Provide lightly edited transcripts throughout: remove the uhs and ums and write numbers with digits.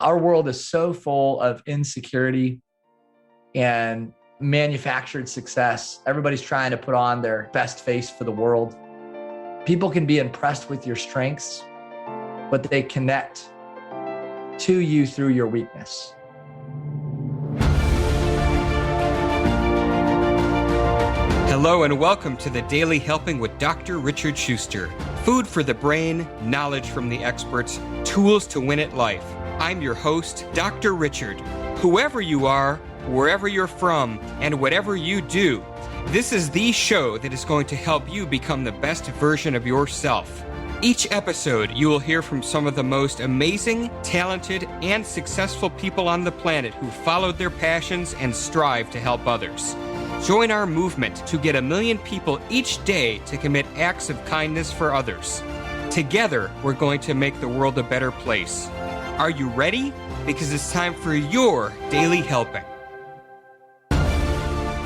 Our world is so full of insecurity and manufactured success. Everybody's trying to put on their best face for the world. People can be impressed with your strengths, but they connect to you through your weakness. Hello and welcome to the Daily Helping with Dr. Richard Schuster. Food for the brain, knowledge from the experts, tools to win at life. I'm your host, Dr. Richard. Whoever you are, wherever you're from, and whatever you do, this is the show that is going to help you become the best version of yourself. Each episode, you will hear from some of the most amazing, talented, and successful people on the planet who followed their passions and strive to help others. Join our movement to get 1 million people each day to commit acts of kindness for others. Together, we're going to make the world a better place. Are you ready? Because it's time for your Daily Helping.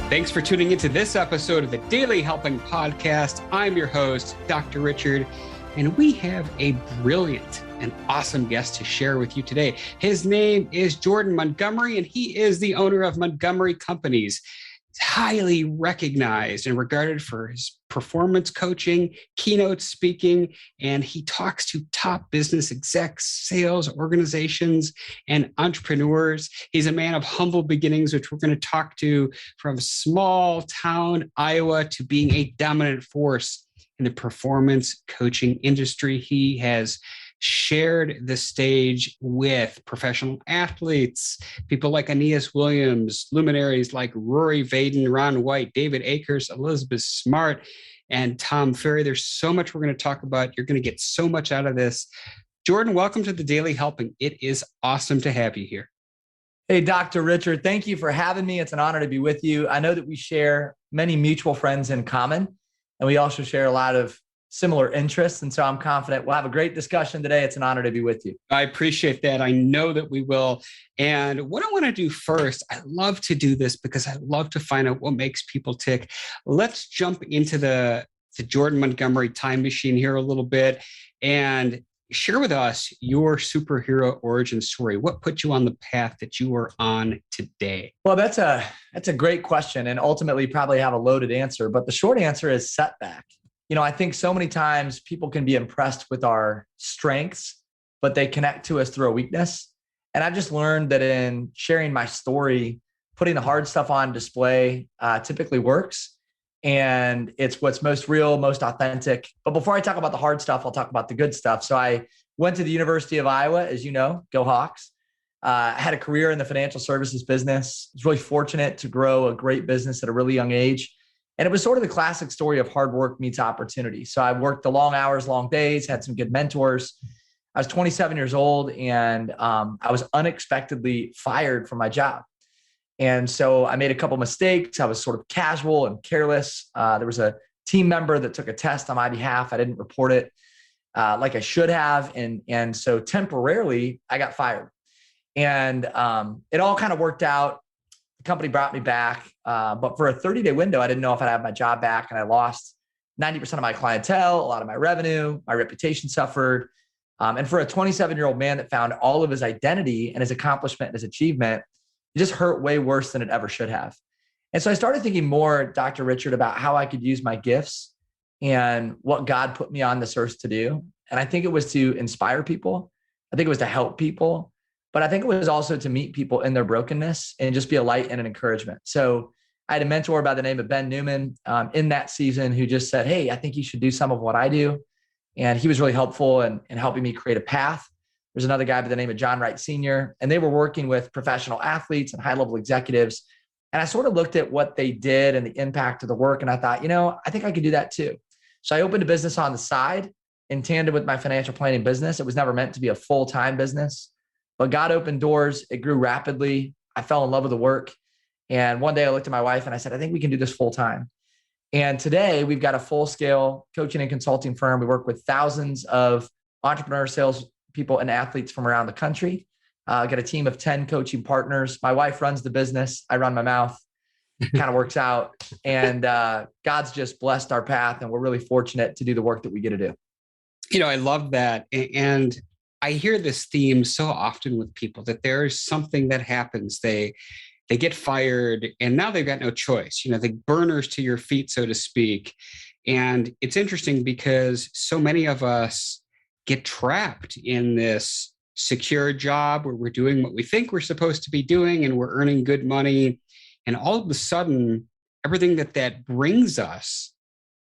Thanks for tuning into this episode of the Daily Helping Podcast. I'm your host, Dr. Richard, and we have a brilliant and awesome guest to share with you today. His name is Jordan Montgomery, and he is the owner of Montgomery Companies. He's highly recognized and regarded for his performance coaching, keynote speaking, and he talks to top business execs, sales organizations, and entrepreneurs. He's a man of humble beginnings, which we're going to talk to, from small town Iowa to being a dominant force in the performance coaching industry. He has shared the stage with professional athletes, people like Aeneas Williams, luminaries like Rory Vaden, Ron White, David Akers, Elizabeth Smart, and Tom Ferry. There's so much we're going to talk about. You're going to get so much out of this. Jordan, welcome to the Daily Helping. It is awesome to have you here. Hey, Dr. Richard, thank you for having me. It's an honor to be with you. I know that we share many mutual friends in common, and we also share a lot of similar interests. And so I'm confident we'll have a great discussion today. It's an honor to be with you. I appreciate that. I know that we will. And what I want to do first, I love to do this because I love to find out what makes people tick. Let's jump into the Jordan Montgomery time machine here a little bit and share with us your superhero origin story. What put you on the path that you are on today? Well, that's a great question, and ultimately probably have a loaded answer. But the short answer is setback. I think so many times people can be impressed with our strengths, but they connect to us through a weakness. And I've just learned that in sharing my story, putting the hard stuff on display typically works. And it's what's most real, most authentic. But before I talk about the hard stuff, I'll talk about the good stuff. So I went to the University of Iowa, as you know, go Hawks. I had a career in the financial services business. I was really fortunate to grow a great business at a really young age. And it was sort of the classic story of hard work meets opportunity. So I worked the long hours, long days, had some good mentors. I was 27 years old, and I was unexpectedly fired from my job. And so I made a couple mistakes. I was sort of casual and careless. There was a team member that took a test on my behalf. I didn't report it like I should have. And so temporarily I got fired. And it all kind of worked out. The company brought me back, but for a 30-day window, I didn't know if I'd have my job back, and I lost 90% of my clientele, a lot of my revenue, my reputation suffered. And for a 27-year-old man that found all of his identity and his accomplishment and his achievement, it just hurt way worse than it ever should have. And so I started thinking more, Dr. Richard, about how I could use my gifts and what God put me on this earth to do. And I think it was to inspire people. I think it was to help people. But I think it was also to meet people in their brokenness and just be a light and an encouragement. So I had a mentor by the name of Ben Newman in that season who just said, hey, I think you should do some of what I do. And he was really helpful in helping me create a path. There's another guy by the name of John Wright Sr., and they were working with professional athletes and high-level executives. And I sort of looked at what they did and the impact of the work. And I thought, I think I could do that too. So I opened a business on the side in tandem with my financial planning business. It was never meant to be a full-time business. But God opened doors. It grew rapidly. I fell in love with the work. And one day I looked at my wife and I said, I think we can do this full time. And today we've got a full scale coaching and consulting firm. We work with thousands of entrepreneur sales people and athletes from around the country. I've got a team of 10 coaching partners. My wife runs the business. I run my mouth. Kind of works out. And God's just blessed our path. And we're really fortunate to do the work that we get to do. I love that. And I hear this theme so often with people that there's something that happens. They get fired and now they've got no choice. The burners to your feet, so to speak. And it's interesting because so many of us get trapped in this secure job where we're doing what we think we're supposed to be doing and we're earning good money. And all of a sudden, everything that brings us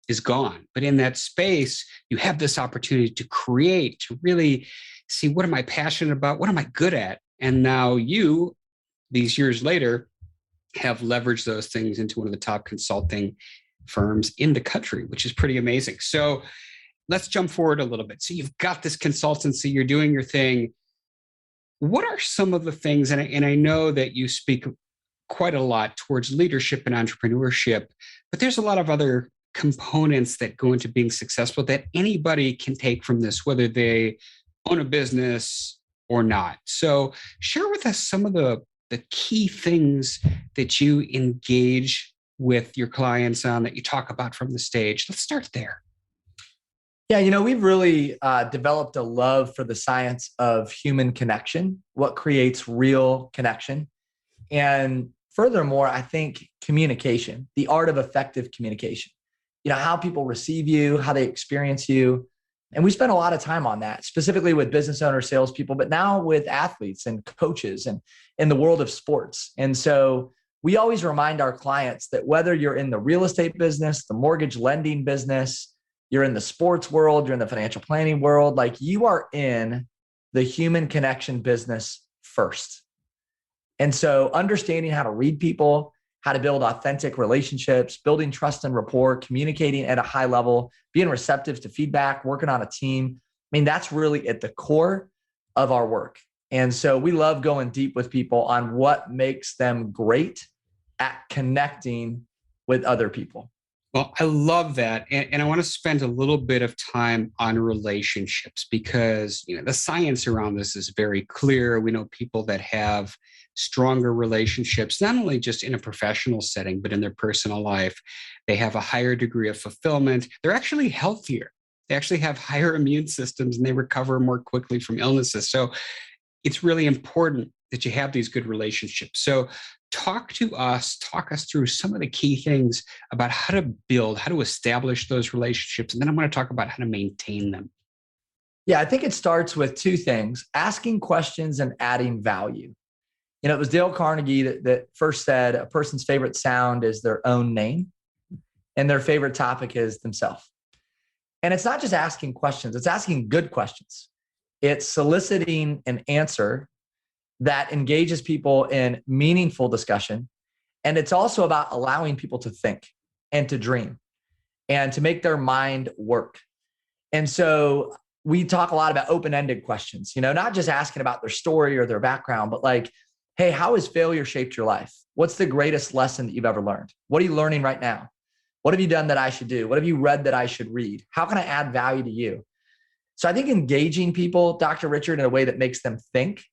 is gone. But in that space, you have this opportunity to create, to really see, what am I passionate about? What am I good at? And now you, these years later, have leveraged those things into one of the top consulting firms in the country, which is pretty amazing. So let's jump forward a little bit. So you've got this consultancy, you're doing your thing. What are some of the things, and I know that you speak quite a lot towards leadership and entrepreneurship, but there's a lot of other components that go into being successful that anybody can take from this, whether they own a business or not. So share with us some of the key things that you engage with your clients on, that you talk about from the stage. Let's start there. Yeah, we've really developed a love for the science of human connection, what creates real connection. And furthermore, I think communication, the art of effective communication, how people receive you, how they experience you. And we spend a lot of time on that, specifically with business owners, salespeople, but now with athletes and coaches and in the world of sports. And so we always remind our clients that whether you're in the real estate business, the mortgage lending business, you're in the sports world, you're in the financial planning world, like you are in the human connection business first. And so understanding how to read people, how to build authentic relationships, building trust and rapport, communicating at a high level, being receptive to feedback, working on a team. That's really at the core of our work. And so we love going deep with people on what makes them great at connecting with other people. Well, I love that. And I want to spend a little bit of time on relationships because, the science around this is very clear. We know people that have stronger relationships, not only just in a professional setting, but in their personal life. They have a higher degree of fulfillment. They're actually healthier. They actually have higher immune systems and they recover more quickly from illnesses. So it's really important that you have these good relationships. So talk us through some of the key things about how to build, how to establish those relationships. And then I'm going to talk about how to maintain them. Yeah, I think it starts with two things: asking questions and adding value. It was Dale Carnegie that first said a person's favorite sound is their own name and their favorite topic is themselves. And it's not just asking questions, it's asking good questions. It's soliciting an answer that engages people in meaningful discussion. And it's also about allowing people to think and to dream and to make their mind work. And so we talk a lot about open-ended questions, not just asking about their story or their background, but like, hey, how has failure shaped your life? What's the greatest lesson that you've ever learned? What are you learning right now? What have you done that I should do? What have you read that I should read? How can I add value to you? So I think engaging people, Dr. Richard, in a way that makes them think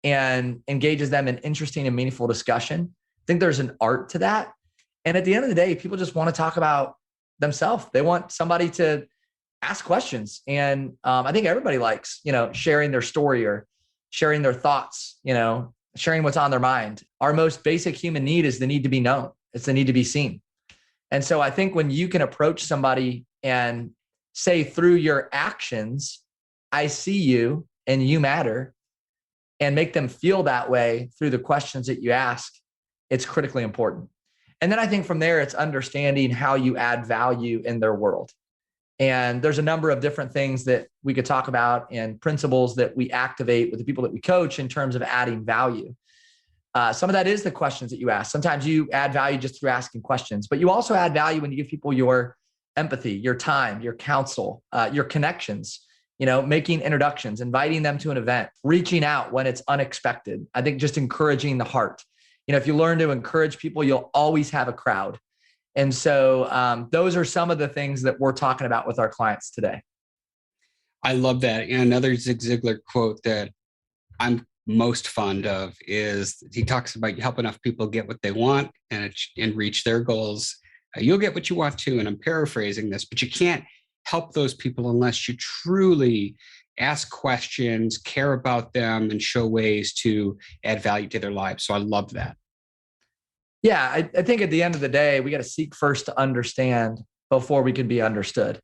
and engages them in interesting and meaningful discussion. I think there's an art to that. And at the end of the day, people just want to talk about themselves. They want somebody to ask questions. And I think everybody likes, sharing their story or sharing their thoughts, sharing what's on their mind. Our most basic human need is the need to be known. It's the need to be seen. And so I think when you can approach somebody and say through your actions, I see you and you matter, and make them feel that way through the questions that you ask, it's critically important. And then I think from there, it's understanding how you add value in their world. And there's a number of different things that we could talk about and principles that we activate with the people that we coach in terms of adding value. Some of that is the questions that you ask. Sometimes you add value just through asking questions, but you also add value when you give people your empathy, your time, your counsel, your connections, making introductions, inviting them to an event, reaching out when it's unexpected. I think just encouraging the heart. If you learn to encourage people, you'll always have a crowd. And so those are some of the things that we're talking about with our clients today. I love that. And another Zig Ziglar quote that I'm most fond of is he talks about you help enough people get what they want and reach their goals. You'll get what you want to. And I'm paraphrasing this, but you can't help those people unless you truly ask questions, care about them, and show ways to add value to their lives. So I love that. Yeah, I think at the end of the day, we got to seek first to understand before we can be understood.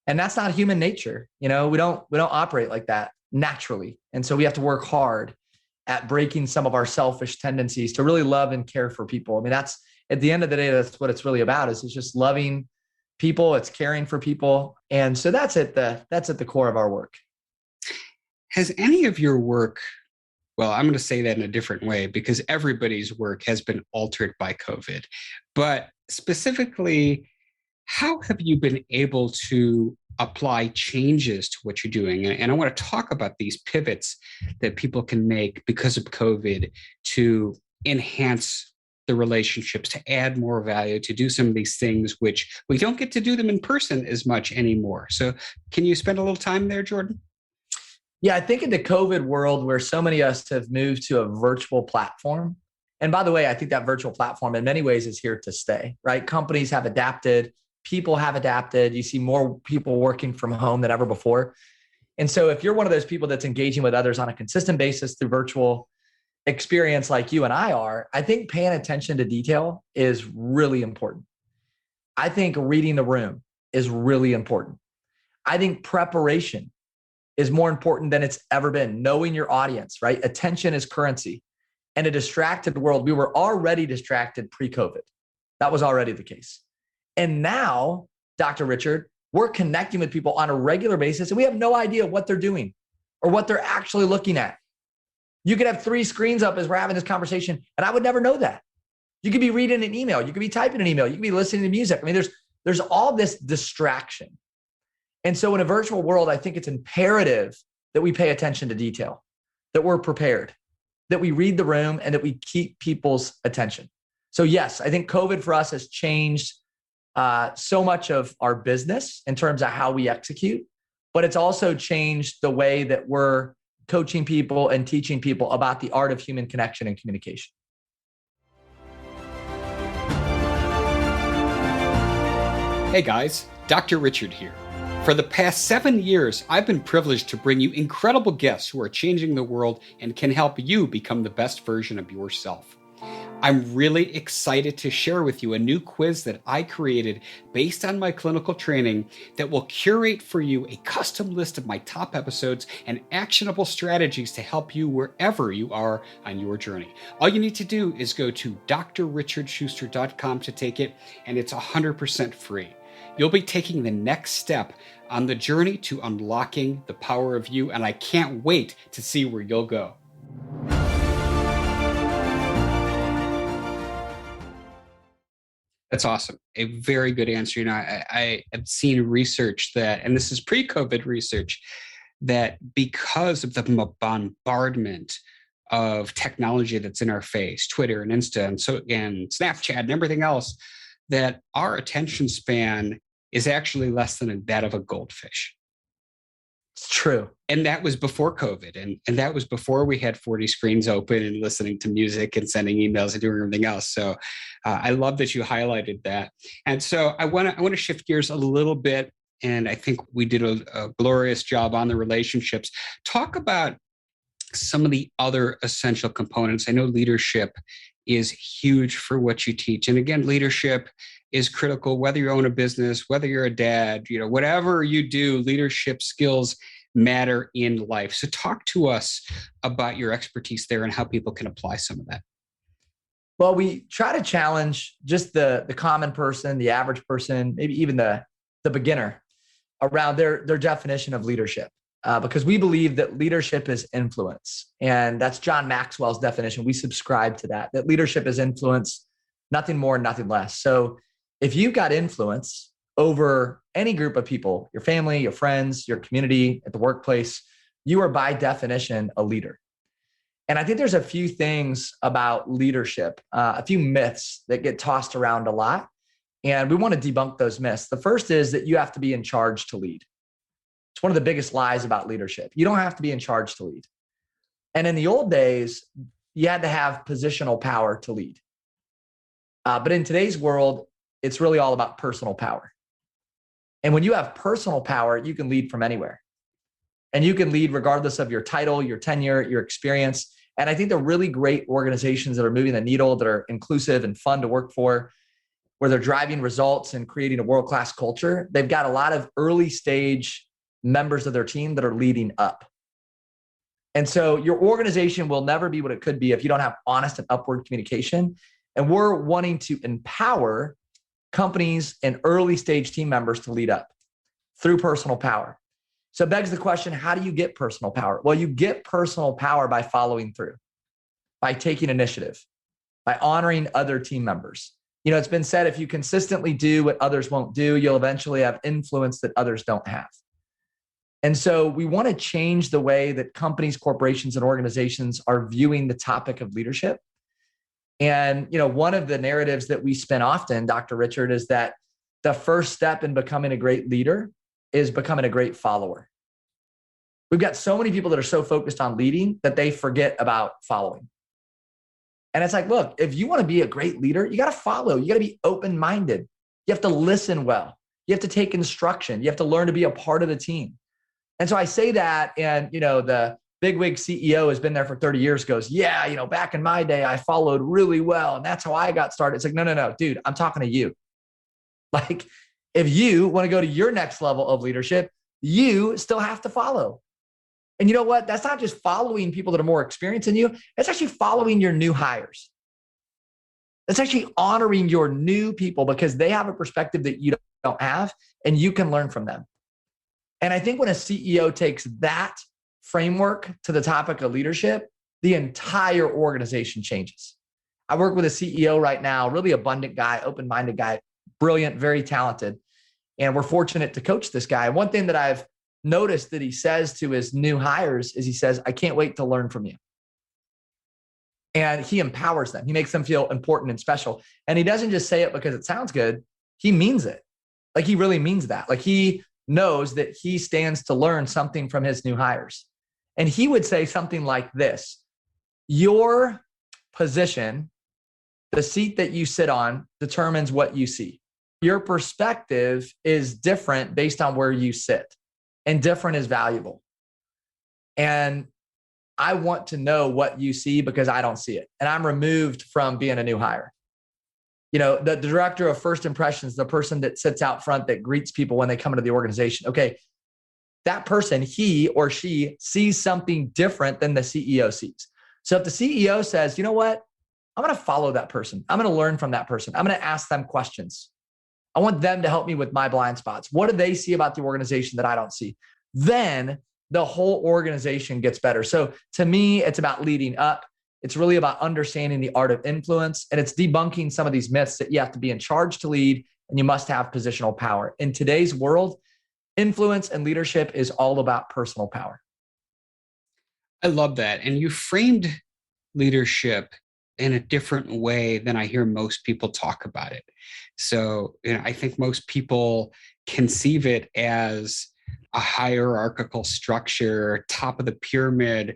And that's not human nature. We don't operate like that naturally. And so we have to work hard at breaking some of our selfish tendencies to really love and care for people. I mean, that's at the end of the day, that's what it's really about, is it's just loving people, it's caring for people. And so that's at the core of our work. Has any of your work, well, I'm going to say that in a different way because everybody's work has been altered by COVID, but specifically, how have you been able to apply changes to what you're doing? And I want to talk about these pivots that people can make because of COVID to enhance the relationships, to add more value, to do some of these things, which we don't get to do them in person as much anymore. So can you spend a little time there, Jordan? Yeah, I think in the COVID world where so many of us have moved to a virtual platform, and by the way, I think that virtual platform in many ways is here to stay, right? Companies have adapted, people have adapted. You see more people working from home than ever before. And so if you're one of those people that's engaging with others on a consistent basis through virtual experience like you and I are, I think paying attention to detail is really important. I think reading the room is really important. I think preparation is more important than it's ever been. Knowing your audience, right? Attention is currency. In a distracted world, we were already distracted pre-COVID. That was already the case. And now, Dr. Richard, we're connecting with people on a regular basis and we have no idea what they're doing or what they're actually looking at. You could have 3 screens up as we're having this conversation, and I would never know that. You could be reading an email. You could be typing an email. You could be listening to music. I mean, there's all this distraction. And so in a virtual world, I think it's imperative that we pay attention to detail, that we're prepared, that we read the room, and that we keep people's attention. So yes, I think COVID for us has changed so much of our business in terms of how we execute, but it's also changed the way that we're coaching people and teaching people about the art of human connection and communication. Hey guys, Dr. Richard here. For the past 7 years, I've been privileged to bring you incredible guests who are changing the world and can help you become the best version of yourself. I'm really excited to share with you a new quiz that I created based on my clinical training that will curate for you a custom list of my top episodes and actionable strategies to help you wherever you are on your journey. All you need to do is go to drrichardschuster.com to take it, and it's 100% free. You'll be taking the next step on the journey to unlocking the power of you, and I can't wait to see where you'll go. That's awesome. A very good answer. I have seen research that, and this is pre-COVID research, that because of the bombardment of technology that's in our face, Twitter and Insta and Snapchat and everything else, that our attention span is actually less than that of a goldfish. It's true. And that was before COVID. And that was before we had 40 screens open and listening to music and sending emails and doing everything else. So I love that you highlighted that. And so I want to shift gears a little bit. And I think we did a glorious job on the relationships. Talk about some of the other essential components. I know leadership is huge for what you teach. And again, leadership is critical, whether you own a business, whether you're a dad, whatever you do, leadership skills matter in life. So talk to us about your expertise there and how people can apply some of that. Well, we try to challenge just the common person, the average person, maybe even the beginner around their definition of leadership. Because we believe that leadership is influence. And that's John Maxwell's definition. We subscribe to that leadership is influence, nothing more, nothing less. So if you've got influence over any group of people, your family, your friends, your community, at the workplace, you are by definition a leader. And I think there's a few things about leadership, a few myths that get tossed around a lot. And we want to debunk those myths. The first is that you have to be in charge to lead. It's one of the biggest lies about leadership. You don't have to be in charge to lead. And in the old days, you had to have positional power to lead. But in today's world, it's really all about personal power. And when you have personal power, you can lead from anywhere. And you can lead regardless of your title, your tenure, your experience. And I think the really great organizations that are moving the needle, that are inclusive and fun to work for, where they're driving results and creating a world-class culture, they've got a lot of early stage members of their team that are leading up. And so your organization will never be what it could be if you don't have honest and upward communication. And we're wanting to empower companies and early stage team members to lead up through personal power. So it begs the question, how do you get personal power? Well, you get personal power by following through, by taking initiative, by honoring other team members. You know, it's been said, if you consistently do what others won't do, you'll eventually have influence that others don't have. And so we want to change the way that companies, corporations, and organizations are viewing the topic of leadership. And, you know, one of the narratives that we spin often, Dr. Richard, is that the first step in becoming a great leader is becoming a great follower. We've got so many people that are so focused on leading that they forget about following. And it's like, look, if you want to be a great leader, you got to follow. You got to be open-minded. You have to listen well. You have to take instruction. You have to learn to be a part of the team. And so I say that, and, you know, the bigwig CEO has been there for 30 years, goes, yeah, you know, back in my day, I followed really well. And that's how I got started. It's like, no, dude, I'm talking to you. Like, if you want to go to your next level of leadership, you still have to follow. And you know what? That's not just following people that are more experienced than you. It's actually following your new hires. It's actually honoring your new people because they have a perspective that you don't have, and you can learn from them. And I think when a CEO takes that framework to the topic of leadership, the entire organization changes. I work with a CEO right now, really abundant guy, open-minded guy, brilliant, very talented. And we're fortunate to coach this guy. One thing that I've noticed that he says to his new hires is he says, I can't wait to learn from you. And he empowers them. He makes them feel important and special. And he doesn't just say it because it sounds good. He means it. Like, he really means that. Like, he knows that he stands to learn something from his new hires. And he would say something like this: your position, the seat that you sit on, determines what you see. Your perspective is different based on where you sit, and different is valuable. And I want to know what you see because I don't see it. And I'm removed from being a new hire. You know, the director of first impressions, the person that sits out front that greets people when they come into the organization. Okay, that person, he or she, sees something different than the CEO sees. So if the CEO says, you know what, I'm going to follow that person. I'm going to learn from that person. I'm going to ask them questions. I want them to help me with my blind spots. What do they see about the organization that I don't see? Then the whole organization gets better. So to me, it's about leading up. It's really about understanding the art of influence. And it's debunking some of these myths that you have to be in charge to lead and you must have positional power. In today's world, influence and leadership is all about personal power. I love that. And you framed leadership in a different way than I hear most people talk about it. So, you know, I think most people conceive it as a hierarchical structure, top of the pyramid,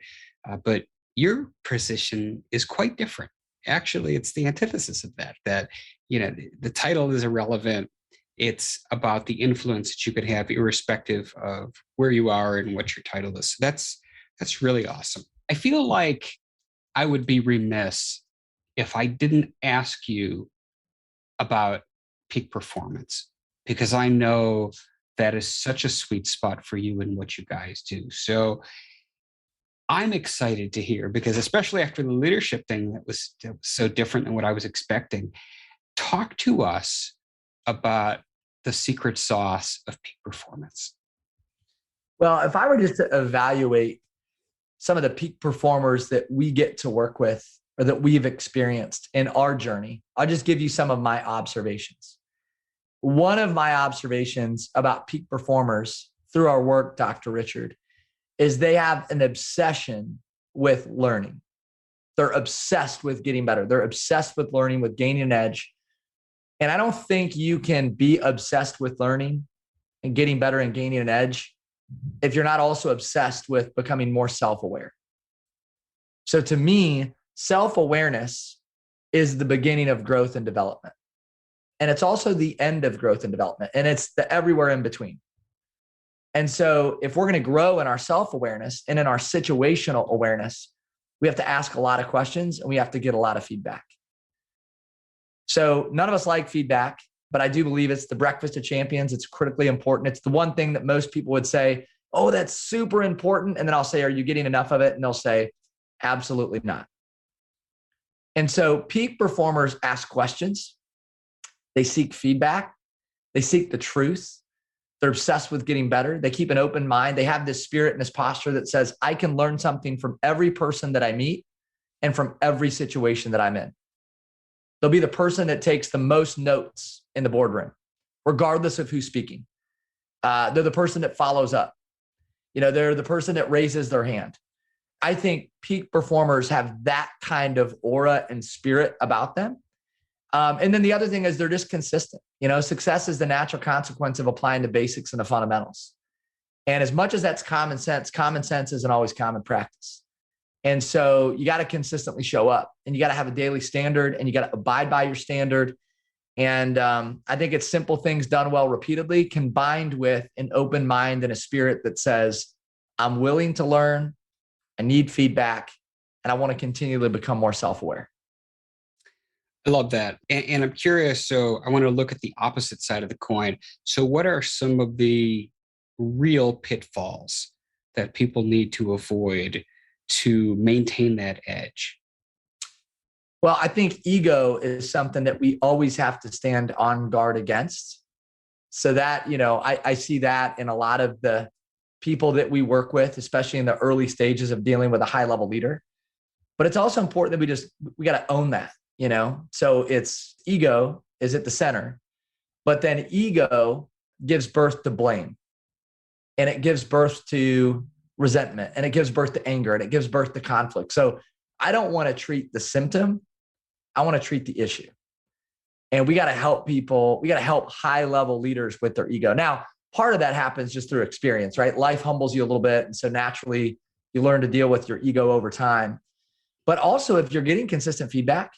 but your position is quite different. Actually, it's the antithesis of that, you know, the title is irrelevant. It's about the influence that you could have irrespective of where you are and what your title is. So that's really awesome. I feel like I would be remiss if I didn't ask you about peak performance, because I know that is such a sweet spot for you and what you guys do. So I'm excited to hear, because especially after the leadership thing that was so different than what I was expecting, talk to us about the secret sauce of peak performance. Well, if I were just to evaluate some of the peak performers that we get to work with or that we've experienced in our journey, I'll just give you some of my observations. One of my observations about peak performers through our work, Dr. Richard, is they have an obsession with learning. They're obsessed with getting better. They're obsessed with learning, with gaining an edge. And I don't think you can be obsessed with learning and getting better and gaining an edge if you're not also obsessed with becoming more self-aware. So to me, self-awareness is the beginning of growth and development. And it's also the end of growth and development. And it's the everywhere in between. And so if we're going to grow in our self-awareness and in our situational awareness, we have to ask a lot of questions and we have to get a lot of feedback. So none of us like feedback, but I do believe it's the breakfast of champions. It's critically important. It's the one thing that most people would say, oh, that's super important. And then I'll say, are you getting enough of it? And they'll say, absolutely not. And so peak performers ask questions. They seek feedback. They seek the truth. They're obsessed with getting better. They keep an open mind. They have this spirit and this posture that says, I can learn something from every person that I meet and from every situation that I'm in. They'll be the person that takes the most notes in the boardroom, regardless of who's speaking. They're the person that follows up. They're the person that raises their hand. I think peak performers have that kind of aura and spirit about them. And then the other thing is they're just consistent. Success is the natural consequence of applying the basics and the fundamentals. And as much as that's common sense isn't always common practice. And so you got to consistently show up and you got to have a daily standard and you got to abide by your standard. And I think it's simple things done well repeatedly combined with an open mind and a spirit that says, I'm willing to learn, I need feedback, and I want to continually become more self-aware. I love that. And I'm curious, so I want to look at the opposite side of the coin. So what are some of the real pitfalls that people need to avoid to maintain that edge? Well, I think ego is something that we always have to stand on guard against. So that, I see that in a lot of the people that we work with, especially in the early stages of dealing with a high level leader. But it's also important that we got to own that, So it's ego is at the center, but then ego gives birth to blame and it gives birth to resentment and it gives birth to anger and it gives birth to conflict. So I don't want to treat the symptom. I want to treat the issue. And we got to help people. We got to help high level leaders with their ego. Now, part of that happens just through experience, right? Life humbles you a little bit. And so naturally you learn to deal with your ego over time. But also if you're getting consistent feedback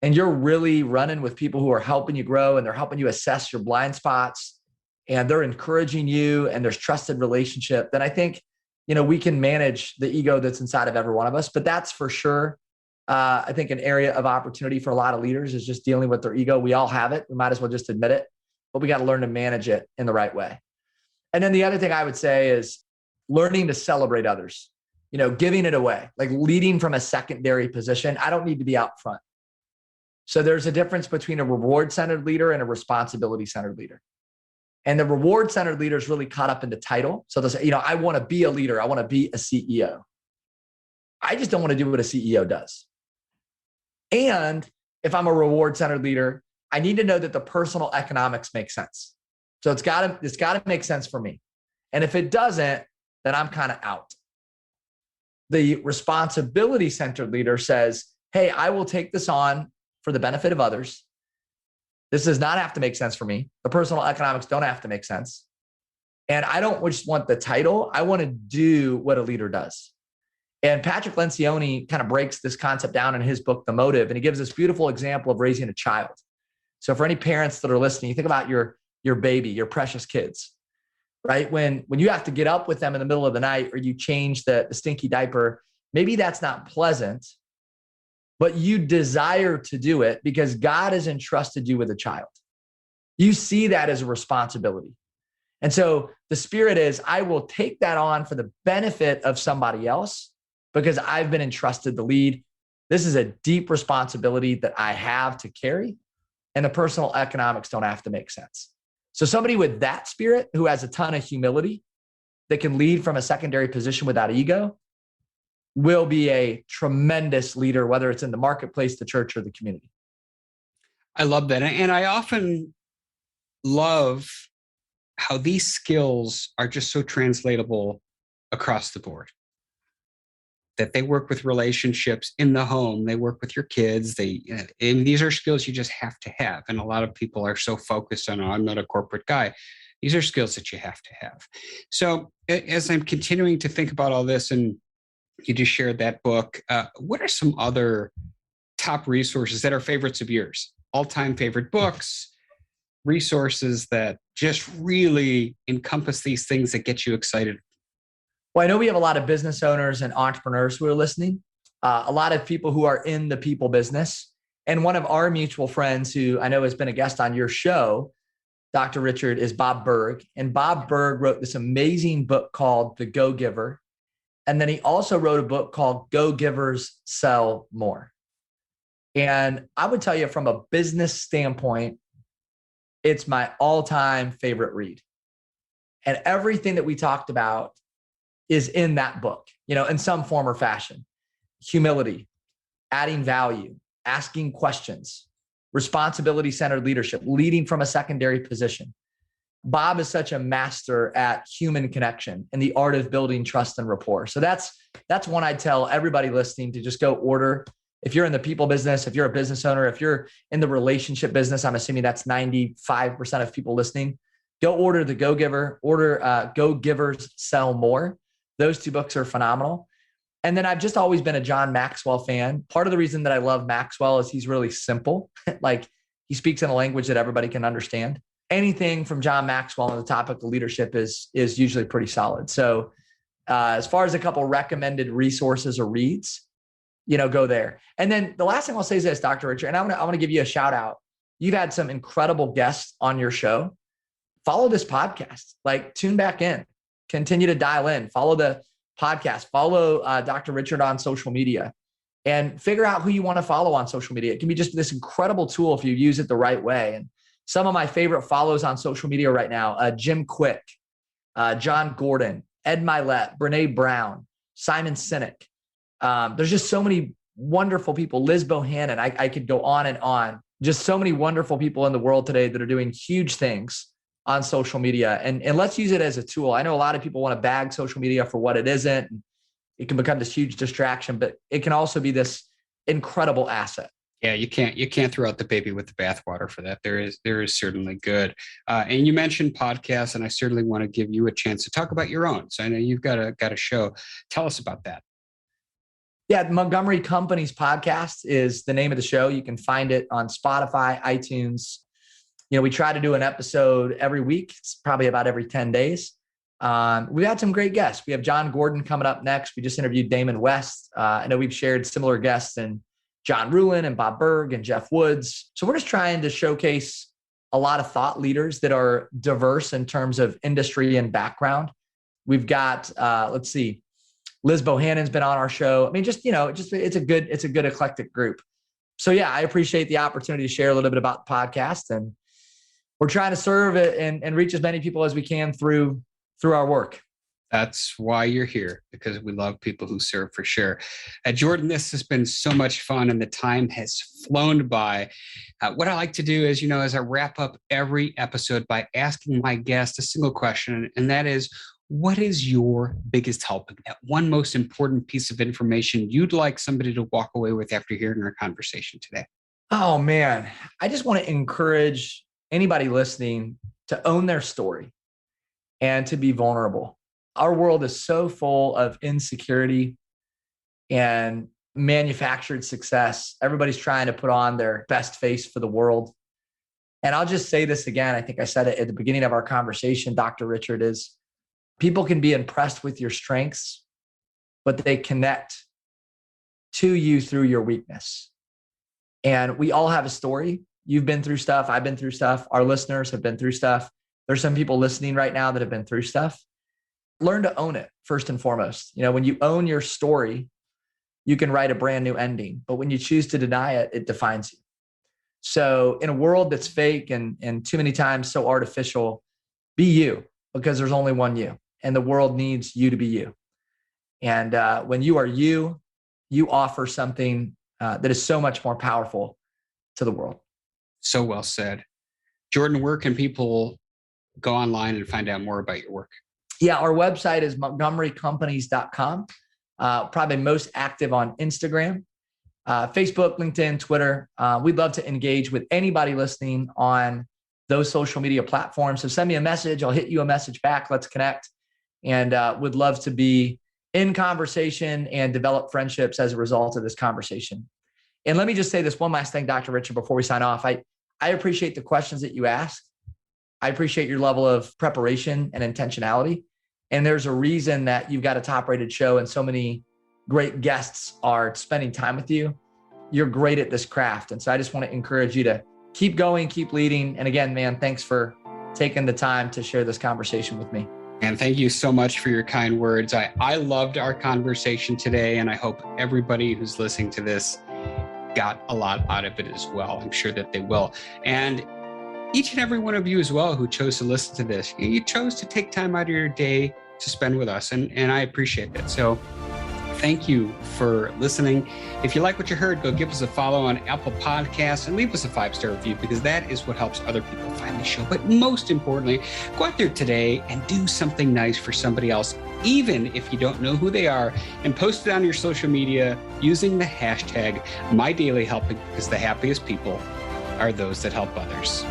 and you're really running with people who are helping you grow and they're helping you assess your blind spots and they're encouraging you and there's trusted relationship, then I think, we can manage the ego that's inside of every one of us. But that's for sure, I think an area of opportunity for a lot of leaders is just dealing with their ego. We all have it. We might as well just admit it, but we got to learn to manage it in the right way. And then the other thing I would say is learning to celebrate others, giving it away, like leading from a secondary position. I don't need to be out front. So there's a difference between a reward-centered leader and a responsibility-centered leader. And the reward-centered leader is really caught up in the title. So they'll say, I want to be a leader. I want to be a CEO. I just don't want to do what a CEO does. And if I'm a reward-centered leader, I need to know that the personal economics make sense. So it's got to make sense for me. And if it doesn't, then I'm kind of out. The responsibility-centered leader says, hey, I will take this on for the benefit of others. This does not have to make sense for me. The personal economics don't have to make sense. And I don't just want the title. I want to do what a leader does. And Patrick Lencioni kind of breaks this concept down in his book, The Motive, and he gives this beautiful example of raising a child. So for any parents that are listening, you think about your baby, your precious kids, right? When you have to get up with them in the middle of the night or you change the stinky diaper, maybe that's not pleasant, but you desire to do it because God has entrusted you with a child. You see that as a responsibility. And so the spirit is, I will take that on for the benefit of somebody else because I've been entrusted to lead. This is a deep responsibility that I have to carry, and the personal economics don't have to make sense. So somebody with that spirit who has a ton of humility that can lead from a secondary position without ego will be a tremendous leader, whether it's in the marketplace, the church, or the community. I love that. And I often love how these skills are just so translatable across the board. That they work with relationships in the home, they work with your kids. And these are skills you just have to have. And a lot of people are so focused on, I'm not a corporate guy. These are skills that you have to have. So as I'm continuing to think about all this, and you just shared that book, what are some other top resources that are favorites of yours? All-time favorite books, resources that just really encompass these things that get you excited? Well, I know we have a lot of business owners and entrepreneurs who are listening, a lot of people who are in the people business. And one of our mutual friends who I know has been a guest on your show, Dr. Richard, is Bob Burg. And Bob Burg wrote this amazing book called The Go Giver. And then he also wrote a book called Go Givers Sell More. And I would tell you from a business standpoint, it's my all-time favorite read. And everything that we talked about is in that book, in some form or fashion. Humility, adding value, asking questions, responsibility-centered leadership, leading from a secondary position. Bob is such a master at human connection and the art of building trust and rapport. So that's one I tell everybody listening to just go order. If you're in the people business, if you're a business owner, if you're in the relationship business, I'm assuming that's 95% of people listening, go order The Go Giver, order Go Givers Sell More. Those two books are phenomenal. And then I've just always been a John Maxwell fan. Part of the reason that I love Maxwell is he's really simple. Like he speaks in a language that everybody can understand. Anything from John Maxwell on the topic of leadership is usually pretty solid. So as far as a couple recommended resources or reads, go there. And then the last thing I'll say is this, Dr. Richard, and I want to give you a shout out. You've had some incredible guests on your show. Follow this podcast, tune back in, continue to dial in, follow the podcast, follow Dr. Richard on social media, and figure out who you want to follow on social media. It can be just this incredible tool if you use it the right way. And some of my favorite follows on social media right now, Jim Quick, John Gordon, Ed Milet, Brene Brown, Simon Sinek. There's just so many wonderful people. Liz Bohannon, I could go on and on. Just so many wonderful people in the world today that are doing huge things on social media. And let's use it as a tool. I know a lot of people want to bag social media for what it isn't. It can become this huge distraction, but it can also be this incredible asset. Yeah, you can't throw out the baby with the bathwater for that. There is certainly good. And you mentioned podcasts, and I certainly want to give you a chance to talk about your own. So I know you've got a show. Tell us about that. Yeah, Montgomery Company's podcast is the name of the show. You can find it on Spotify, iTunes. We try to do an episode every week. It's probably about every 10 days. We've had some great guests. We have John Gordon coming up next. We just interviewed Damon West. I know we've shared similar guests in John Ruhlin and Bob Burg and Jeff Woods. So we're just trying to showcase a lot of thought leaders that are diverse in terms of industry and background. We've got, Liz Bohannon's been on our show. I mean, it's a good eclectic group. So yeah, I appreciate the opportunity to share a little bit about the podcast, and we're trying to serve it and reach as many people as we can through our work. That's why you're here, because we love people who serve, for sure. Jordan, this has been so much fun and the time has flown by. What I like to do is, as I wrap up every episode by asking my guest a single question, and that is, what is your biggest help? That one most important piece of information you'd like somebody to walk away with after hearing our conversation today? Oh man, I just want to encourage anybody listening to own their story and to be vulnerable. Our world is so full of insecurity and manufactured success. Everybody's trying to put on their best face for the world. And I'll just say this again. I think I said it at the beginning of our conversation, Dr. Richard, is people can be impressed with your strengths, but they connect to you through your weakness. And we all have a story. You've been through stuff. I've been through stuff. Our listeners have been through stuff. There's some people listening right now that have been through stuff. Learn to own it first and foremost. When you own your story, you can write a brand new ending. But when you choose to deny it, it defines you. So in a world that's fake and too many times so artificial, be you, because there's only one you, and the world needs you to be you. And when you are you, you offer something that is so much more powerful to the world. So well said. Jordan, where can people go online and find out more about your work? Yeah, our website is montgomerycompanies.com. Probably most active on Instagram, Facebook, LinkedIn, Twitter. We'd love to engage with anybody listening on those social media platforms. So send me a message. I'll hit you a message back. Let's connect. And would love to be in conversation and develop friendships as a result of this conversation. And let me just say this one last thing, Dr. Richard, before we sign off. I appreciate the questions that you ask. I appreciate your level of preparation and intentionality. And there's a reason that you've got a top rated show and so many great guests are spending time with you. You're great at this craft. And so I just want to encourage you to keep going, keep leading. And again, man, thanks for taking the time to share this conversation with me. And thank you so much for your kind words. I loved our conversation today, and I hope everybody who's listening to this got a lot out of it as well. I'm sure that they will. And each and every one of you as well who chose to listen to this, you chose to take time out of your day to spend with us. And I appreciate that. So thank you for listening. If you like what you heard, go give us a follow on Apple Podcasts and leave us a 5-star review, because that is what helps other people find the show. But most importantly, go out there today and do something nice for somebody else, even if you don't know who they are, and post it on your social media using the hashtag #MyDailyHelping, because the happiest people are those that help others.